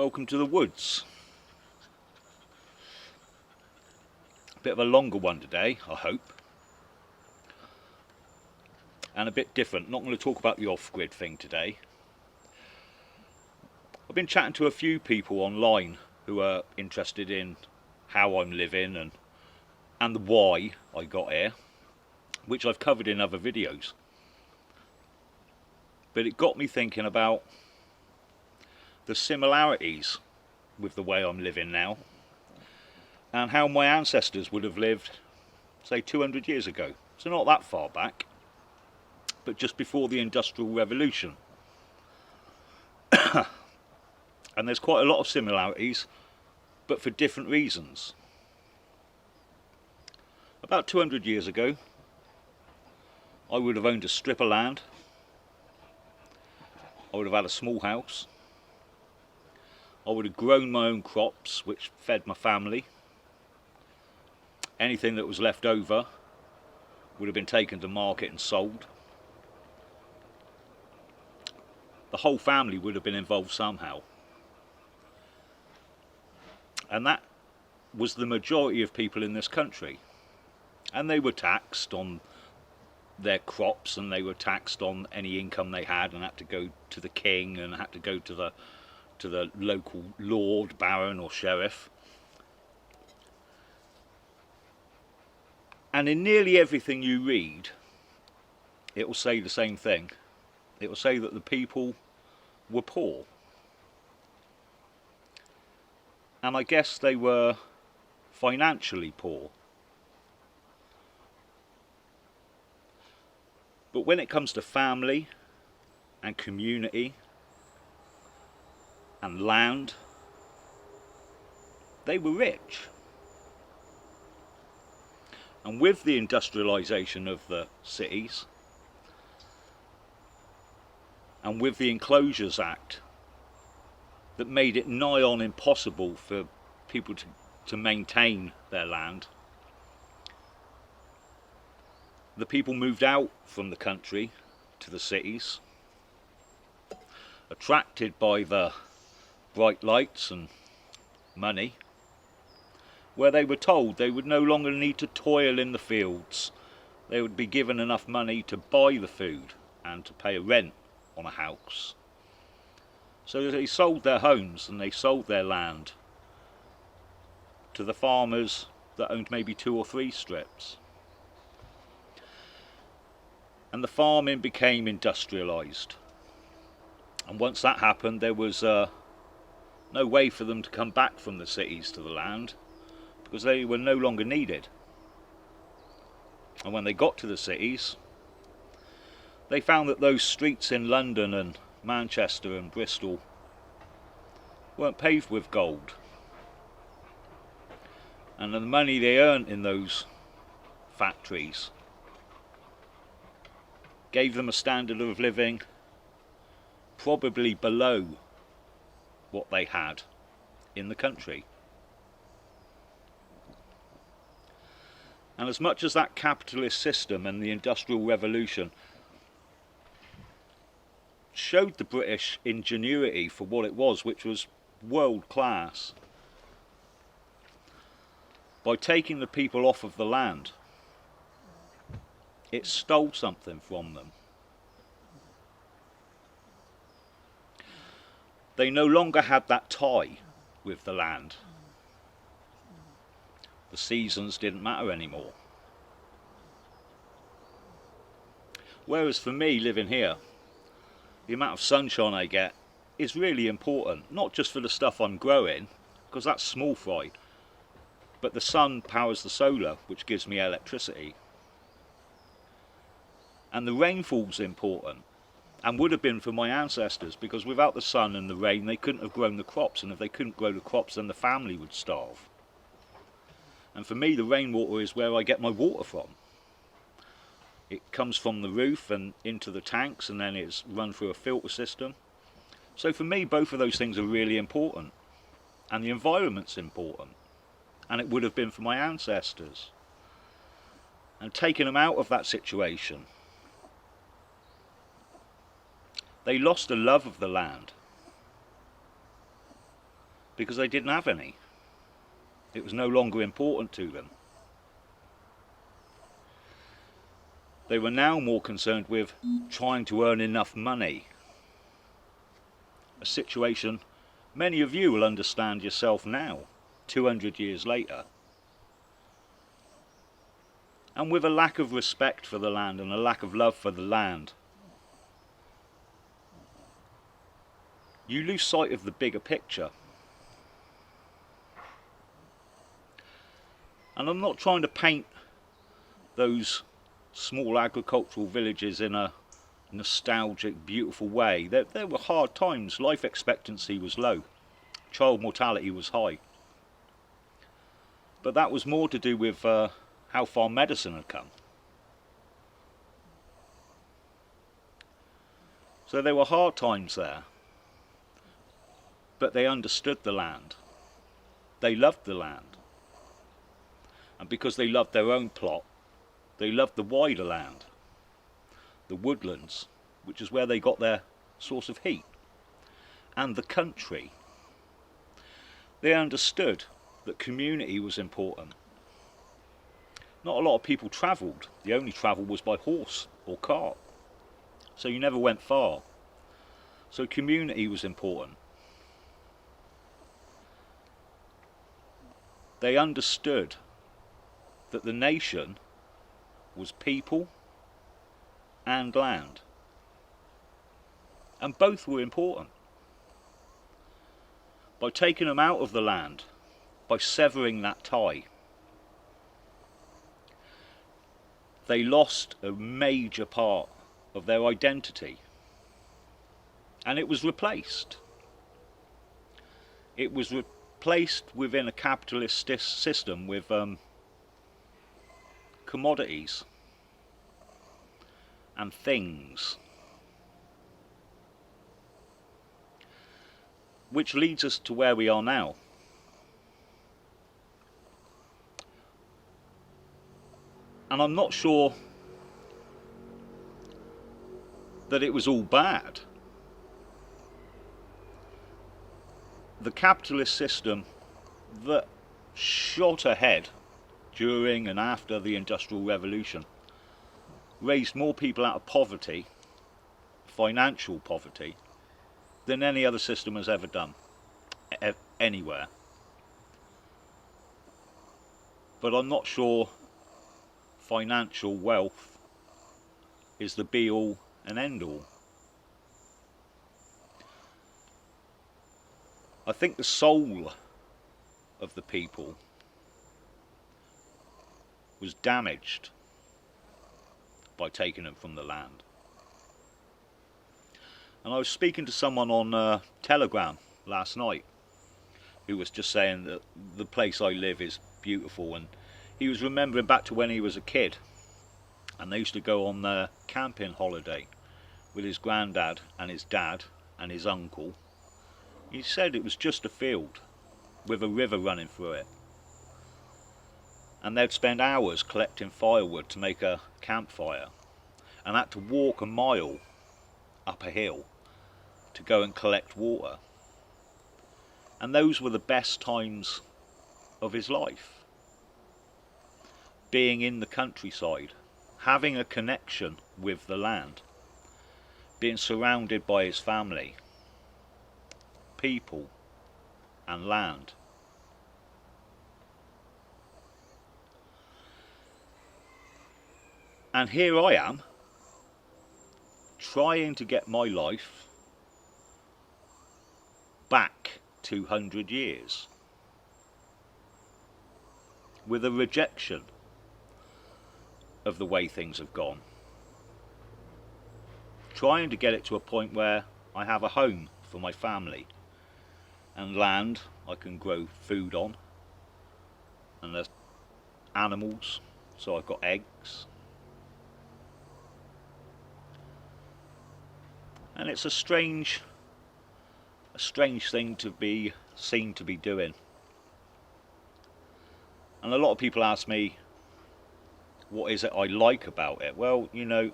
Welcome to the woods. Bit of a longer one today, I hope. And a bit different. Not going to talk about the off-grid thing today. I've been chatting to a few people online who are interested in how I'm living and the why I got here, which I've covered in other videos. But it got me thinking about the similarities with the way I'm living now and how my ancestors would have lived, say, 200 years ago. So not that far back, but just before the Industrial Revolution. And there's quite a lot of similarities, but for different reasons. About 200 years ago, I would have owned a strip of land. I would have had a small house. I would have grown my own crops, which fed my family. Anything that was left over would have been taken to market and sold. The whole family would have been involved somehow. And that was the majority of people in this country. And they were taxed on their crops, and they were taxed on any income they had, and had to go to the king, and had to go to the local lord, baron or sheriff. And in nearly everything you read, it will say the same thing. It will say that the people were poor. And I guess they were financially poor. But when it comes to family and community and land, they were rich. And with the industrialisation of the cities, and with the Enclosures Act that made it nigh on impossible for people to maintain their land, the people moved out from the country to the cities, attracted by the bright lights and money, where they were told they would no longer need to toil in the fields. They would be given enough money to buy the food and to pay a rent on a house. So they sold their homes and they sold their land to the farmers that owned maybe 2 or 3 strips. And the farming became industrialised. And once that happened, there was no way for them to come back from the cities to the land, because they were no longer needed. And when they got to the cities, they found that those streets in London and Manchester and Bristol weren't paved with gold. And the money they earned in those factories gave them a standard of living probably below what they had in the country. And as much as that capitalist system and the Industrial Revolution showed the British ingenuity for what it was, which was world class, by taking the people off of the land, it stole something from them. They no longer had that tie with the land. The seasons didn't matter anymore. Whereas for me, living here, the amount of sunshine I get is really important, not just for the stuff I'm growing, because that's small fry, but the sun powers the solar, which gives me electricity. And the rainfall's important, and would have been for my ancestors, because without the sun and the rain they couldn't have grown the crops, and if they couldn't grow the crops then the family would starve. And for me, the rainwater is where I get my water from. It comes from the roof and into the tanks, and then it's run through a filter system. So for me, both of those things are really important, and the environment's important, and it would have been for my ancestors. And taking them out of that situation, they lost a love of the land. because they didn't have any. It was no longer important to them. They were now more concerned with trying to earn enough money. A situation many of you will understand yourself now, 200 years later. And with a lack of respect for the land and a lack of love for the land, you lose sight of the bigger picture. And I'm not trying to paint those small agricultural villages in a nostalgic, beautiful way. There were hard times. Life expectancy was low. Child mortality was high. But that was more to do with how far medicine had come. So there were hard times there. But they understood the land. They loved the land. And because they loved their own plot, they loved the wider land, the woodlands, which is where they got their source of heat, and the country. They understood that community was important. Not a lot of people travelled. The only travel was by horse or cart. So you never went far. So community was important. They understood that the nation was people and land. And both were important. By taking them out of the land, by severing that tie, they lost a major part of their identity. And it was replaced. It was replaced within a capitalist system with commodities and things. Which leads us to where we are now. And I'm not sure that it was all bad. The capitalist system that shot ahead during and after the Industrial Revolution raised more people out of poverty, financial poverty, than any other system has ever done, anywhere. But I'm not sure financial wealth is the be-all and end-all. I think the soul of the people was damaged by taking them from the land. And I was speaking to someone on Telegram last night who was just saying that the place I live is beautiful, and he was remembering back to when he was a kid and they used to go on their camping holiday with his granddad and his dad and his uncle. He said it was just a field with a river running through it, and they'd spend hours collecting firewood to make a campfire and had to walk a mile up a hill to go and collect water. And those were the best times of his life. Being in the countryside, having a connection with the land, being surrounded by his family, people and land. And here I am, trying to get my life back 200 years with a rejection of the way things have gone, trying to get it to a point where I have a home for my family and land I can grow food on, and there's animals, so I've got eggs. And it's a strange thing to be seen to be doing. And a lot of people ask me, what is it I like about it? Well, you know,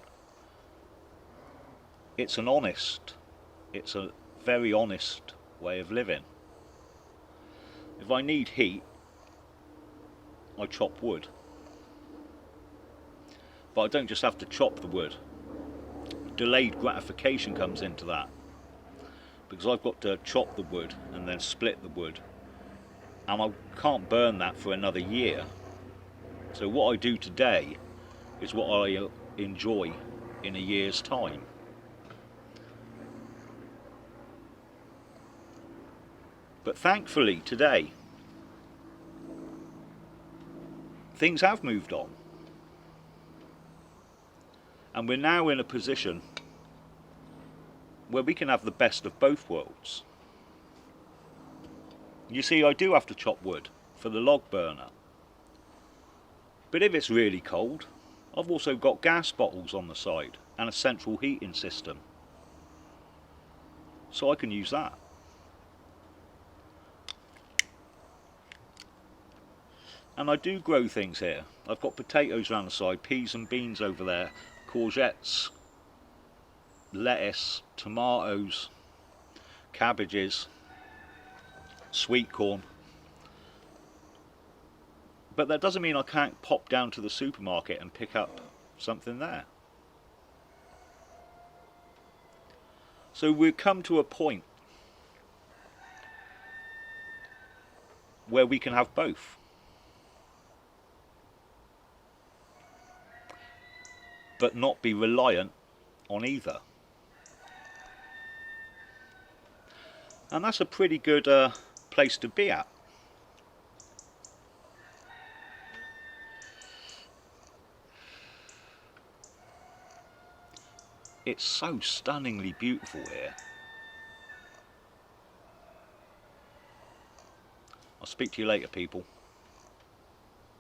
it's a very honest way of living. If I need heat, I chop wood. But I don't just have to chop the wood. Delayed gratification comes into that, because I've got to chop the wood and then split the wood, and I can't burn that for another year. So what I do today is what I enjoy in a year's time. But thankfully today, things have moved on. And we're now in a position where we can have the best of both worlds. You see, I do have to chop wood for the log burner. But if it's really cold, I've also got gas bottles on the side and a central heating system. So I can use that. And I do grow things here. I've got potatoes around the side, peas and beans over there, courgettes, lettuce, tomatoes, cabbages, sweet corn. But that doesn't mean I can't pop down to the supermarket and pick up something there. So we've come to a point where we can have both. But not be reliant on either. And that's a pretty good place to be at. It's so stunningly beautiful here. I'll speak to you later, people.